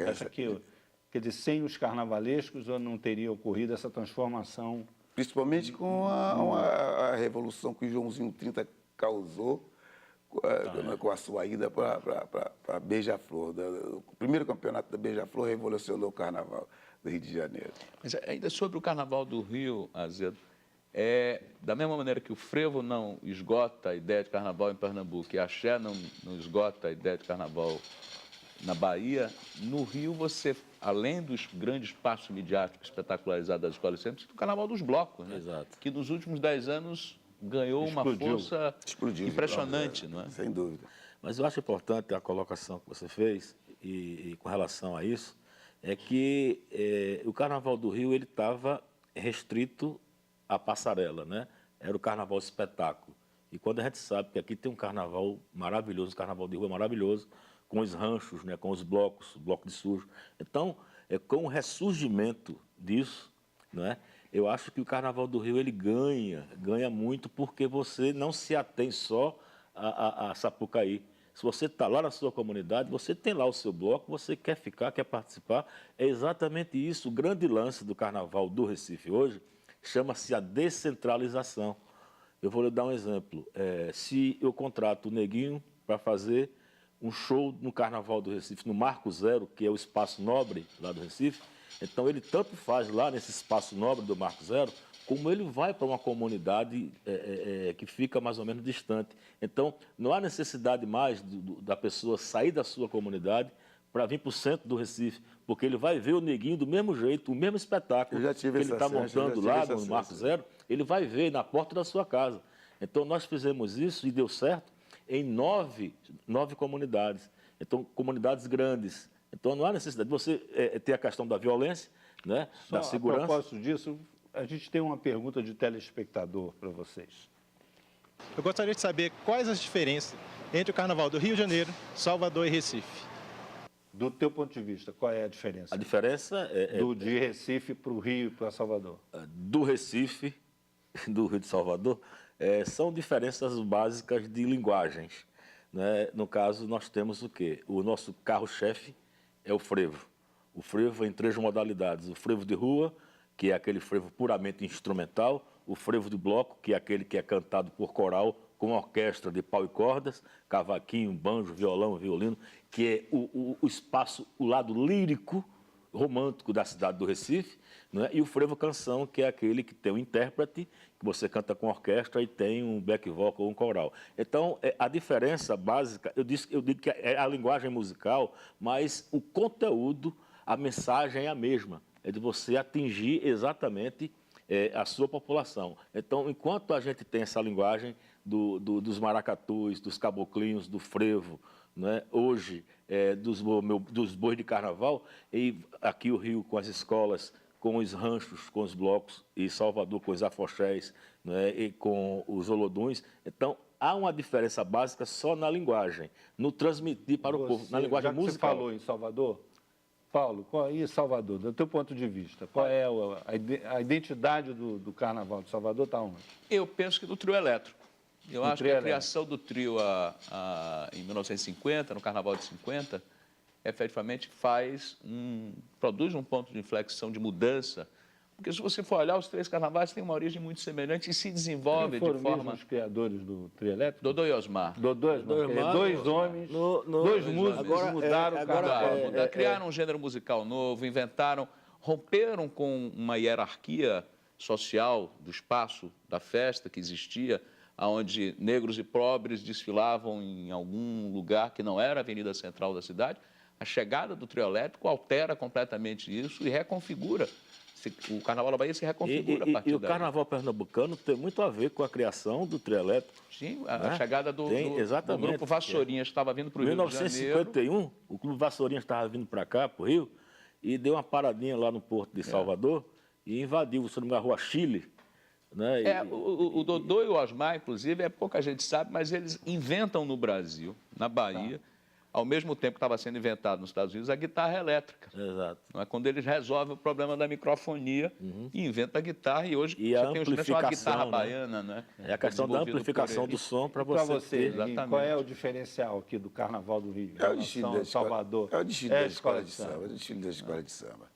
Acha que, quer dizer, sem os carnavalescos não teria ocorrido essa transformação? Principalmente com a revolução que o Joãozinho 30 causou com a sua ida para Beija-Flor. O primeiro campeonato da Beija-Flor revolucionou o carnaval do Rio de Janeiro. Mas ainda sobre o Carnaval do Rio, Azedo, da mesma maneira que o frevo não esgota a ideia de carnaval em Pernambuco e a axé não esgota a ideia de carnaval na Bahia, no Rio você, além dos grandes passos midiáticos espetacularizados das escolas de samba, o Carnaval dos Blocos, né? Exato. Que nos últimos 10 anos ganhou uma força impressionante, não é? Sem dúvida. Mas eu acho importante a colocação que você fez, e com relação a isso, é que o Carnaval do Rio ele estava restrito à passarela, né? Era o Carnaval espetáculo. E quando a gente sabe que aqui tem um carnaval maravilhoso, um carnaval de rua maravilhoso, com os ranchos, né, com os blocos, o bloco de sujo. Então, com o ressurgimento disso, né, eu acho que o Carnaval do Rio ele ganha muito, porque você não se atém só a Sapucaí. Se você está lá na sua comunidade, você tem lá o seu bloco, você quer ficar, quer participar. É exatamente isso. O grande lance do Carnaval do Recife hoje chama-se a descentralização. Eu vou lhe dar um exemplo. Se eu contrato o Neguinho para fazer um show no Carnaval do Recife, no Marco Zero, que é o espaço nobre lá do Recife, então ele tanto faz lá nesse espaço nobre do Marco Zero, como ele vai para uma comunidade que fica mais ou menos distante. Então, não há necessidade mais da pessoa sair da sua comunidade para vir para o centro do Recife, porque ele vai ver o Neguinho do mesmo jeito, o mesmo espetáculo que ele está montando lá no Marco Zero, ele vai ver na porta da sua casa. Então, nós fizemos isso e deu certo em nove comunidades. Então, comunidades grandes. Então, não há necessidade de você ter a questão da violência, né, da segurança. A propósito disso, a gente tem uma pergunta de telespectador para vocês. Eu gostaria de saber quais as diferenças entre o Carnaval do Rio de Janeiro, Salvador e Recife. Do teu ponto de vista, qual é a diferença? A diferença de Recife para o Rio e para Salvador. Do Recife, do Rio de Salvador, são diferenças básicas de linguagens, né? No caso, nós temos o quê? O nosso carro-chefe é o frevo. O frevo em 3 modalidades. O frevo de rua, que é aquele frevo puramente instrumental. O frevo de bloco, que é aquele que é cantado por coral, com orquestra de pau e cordas, cavaquinho, banjo, violão, violino, que é o espaço, o lado lírico, romântico da cidade do Recife, né? E o frevo canção, que é aquele que tem um intérprete, que você canta com orquestra e tem um back vocal ou um coral. Então, a diferença básica, eu digo que é a linguagem musical, mas o conteúdo, a mensagem é a mesma, é de você atingir exatamente a sua população. Então, enquanto a gente tem essa linguagem dos maracatus, dos caboclinhos, do frevo, né? Hoje, dos bois de carnaval, e aqui o Rio com as escolas, com os ranchos, com os blocos, e Salvador com os afoxés, né? E com os holoduns. Então, há uma diferença básica só na linguagem, no transmitir para o povo, na linguagem musical. Você falou em Salvador, Paulo, e Salvador, do teu ponto de vista, qual é a identidade do Carnaval de Salvador? Está onde? Eu penso que do trio elétrico. Eu acho que a criação do trio em 1950, no Carnaval de 50, efetivamente produz um ponto de inflexão, de mudança. Porque se você for olhar, os 3 carnavais têm uma origem muito semelhante e se desenvolvem de forma... Foram os criadores do trio elétrico? Dodô e Osmar. Dodô e Osmar. Dois homens, dois músicos mudaram o carnaval. Criaram um gênero musical novo, romperam com uma hierarquia social do espaço, da festa que existia, onde negros e pobres desfilavam em algum lugar que não era a avenida central da cidade. A chegada do trio elétrico altera completamente isso e reconfigura. O Carnaval da Bahia se reconfigura a partir daí. E o Carnaval pernambucano tem muito a ver com a criação do trio elétrico. Sim, a chegada do Grupo Vassourinhas estava vindo para o Rio de Janeiro. Em 1951, o Clube Vassourinhas estava vindo para cá, para o Rio, e deu uma paradinha lá no Porto de Salvador e invadiu, se não me engano, a Rua Chile. Né? O Dodô e o Osmar, inclusive, pouca gente sabe, mas eles inventam no Brasil, na Bahia, ao mesmo tempo que estava sendo inventado nos Estados Unidos a guitarra elétrica. Exato. Não é? Quando eles resolvem o problema da microfonia e inventam a guitarra, e hoje E a você tem um instrumento chamado guitarra amplificação, né? baiana, né? É a questão da Desenvolvido amplificação por do eles. som para Para você você, ter. Neguinho, Exatamente. qual é o diferencial aqui do Carnaval do Rio? em É o desfile relação da a escola, Salvador. é o desfile É a da escola de samba. É o desfile da escola de samba.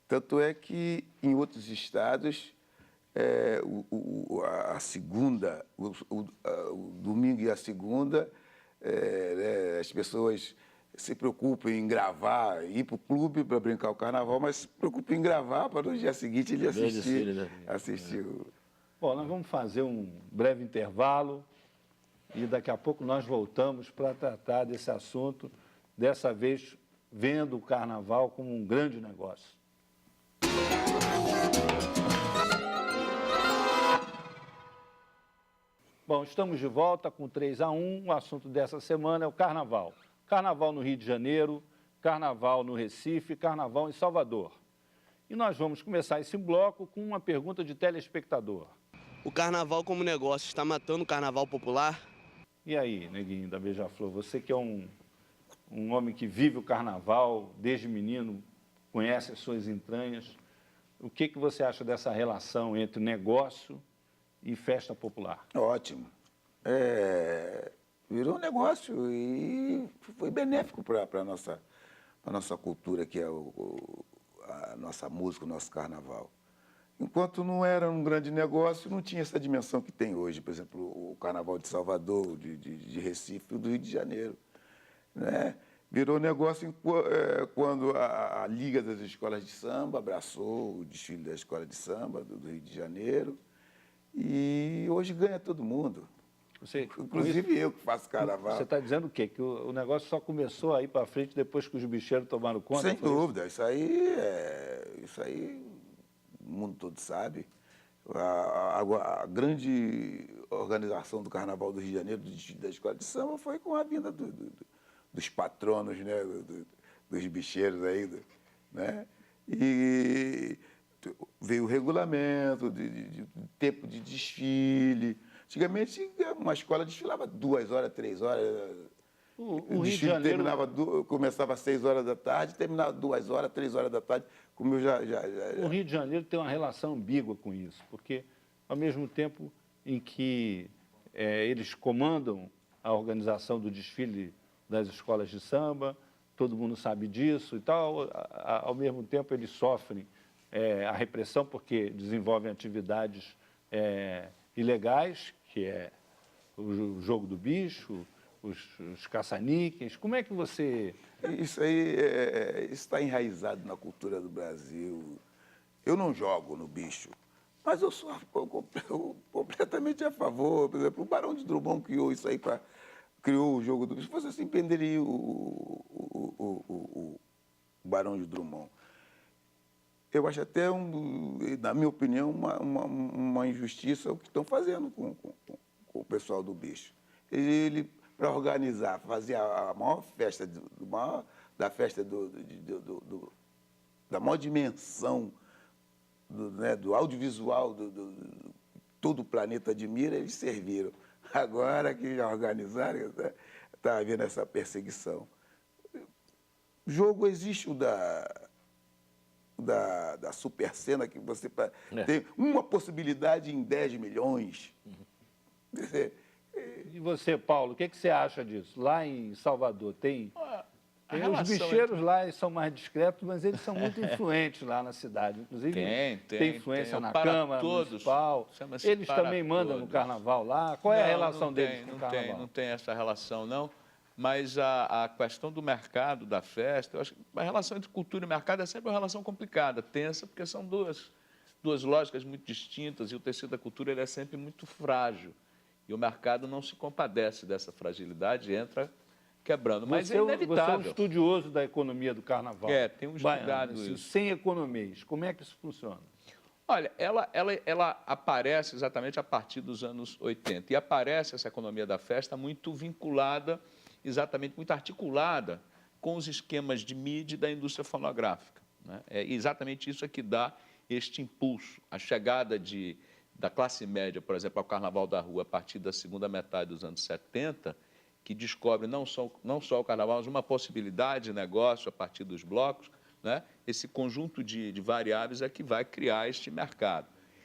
Tanto é que em outros estados, a segunda, o domingo e a segunda, as pessoas se preocupam em gravar, ir para o clube para brincar o carnaval, mas se preocupam em gravar para no dia seguinte ele Ver o desfile, né? assistir Bom, nós vamos fazer um breve intervalo e daqui a pouco nós voltamos para tratar desse assunto, dessa vez vendo o carnaval como um grande negócio. Bom, estamos de volta com 3-1. O assunto dessa semana é o carnaval. Carnaval no Rio de Janeiro, carnaval no Recife, carnaval em Salvador. E nós vamos começar esse bloco com uma pergunta de telespectador. O carnaval como negócio está matando o carnaval popular? E aí, Neguinho da Beija-Flor, você que é um homem que vive o carnaval desde menino, conhece as suas entranhas, o que você acha dessa relação entre negócio e festa popular? Ótimo. Virou um negócio e foi benéfico para a nossa cultura, que é a nossa música, o nosso carnaval. Enquanto não era um grande negócio, não tinha essa dimensão que tem hoje. Por exemplo, o carnaval de Salvador, de Recife, do Rio de Janeiro. Né? Virou negócio quando a Liga das Escolas de Samba abraçou o desfile da Escola de Samba do Rio de Janeiro. E hoje ganha todo mundo. Inclusive eu que faço carnaval. Você está dizendo o quê? Que o negócio só começou a ir para frente depois que os bicheiros tomaram conta? Sem dúvida. Isso aí o mundo todo sabe. A grande organização do Carnaval do Rio de Janeiro, do desfile da Escola de Samba, foi com a vinda dos patronos, né? Dos bicheiros aí, né? E veio o regulamento de tempo de desfile. Antigamente, uma escola desfilava 2 horas, 3 horas. O Rio de Janeiro começava às 6 horas da tarde, terminava 2 horas, 3 horas da tarde. Como eu já. O Rio de Janeiro tem uma relação ambígua com isso, porque, ao mesmo tempo em que eles comandam a organização do desfile das escolas de samba, todo mundo sabe disso e tal, ao mesmo tempo eles sofrem a repressão porque desenvolvem atividades ilegais, que é o jogo do bicho, os caça-níqueis. Como é que você... Isso aí está enraizado na cultura do Brasil. Eu não jogo no bicho, mas eu sou completamente a favor. Por exemplo, o Barão de Drummond criou isso aí, criou o jogo do bicho. Você se entenderia o Barão de Drummond. Eu acho até, na minha opinião, uma injustiça o que estão fazendo com o pessoal do bicho. Ele para organizar, fazer a maior festa, da maior dimensão do audiovisual, todo o planeta admira, eles serviram. Agora que já organizaram, está havendo essa perseguição. O jogo existe da super cena, que você tem uma possibilidade em 10 milhões. E você, Paulo, o que você acha disso? Lá em Salvador tem os bicheiros lá, eles são mais discretos, mas eles são muito influentes lá na cidade. Inclusive, tem influência na Câmara Municipal. Eles também mandam no carnaval lá. Qual é a relação deles com o carnaval? Não tem essa relação, não. Mas a questão do mercado, da festa, eu acho que a relação entre cultura e mercado é sempre uma relação complicada, tensa, porque são duas lógicas muito distintas e o tecido da cultura ele é sempre muito frágil. E o mercado não se compadece dessa fragilidade e entra quebrando. Mas é inevitável. Você é um estudioso da economia do carnaval. Tem um estudado assim, isso. Sem economês, como é que isso funciona? Olha, ela aparece exatamente a partir dos anos 80. E aparece essa economia da festa muito vinculada, exatamente muito articulada com os esquemas de mídia e da indústria fonográfica. Né? É exatamente isso que dá este impulso. A chegada da classe média, por exemplo, ao Carnaval da Rua, a partir da segunda metade dos anos 70, que descobre não só o carnaval, mas uma possibilidade de negócio a partir dos blocos, né? Esse conjunto de variáveis é que vai criar este mercado.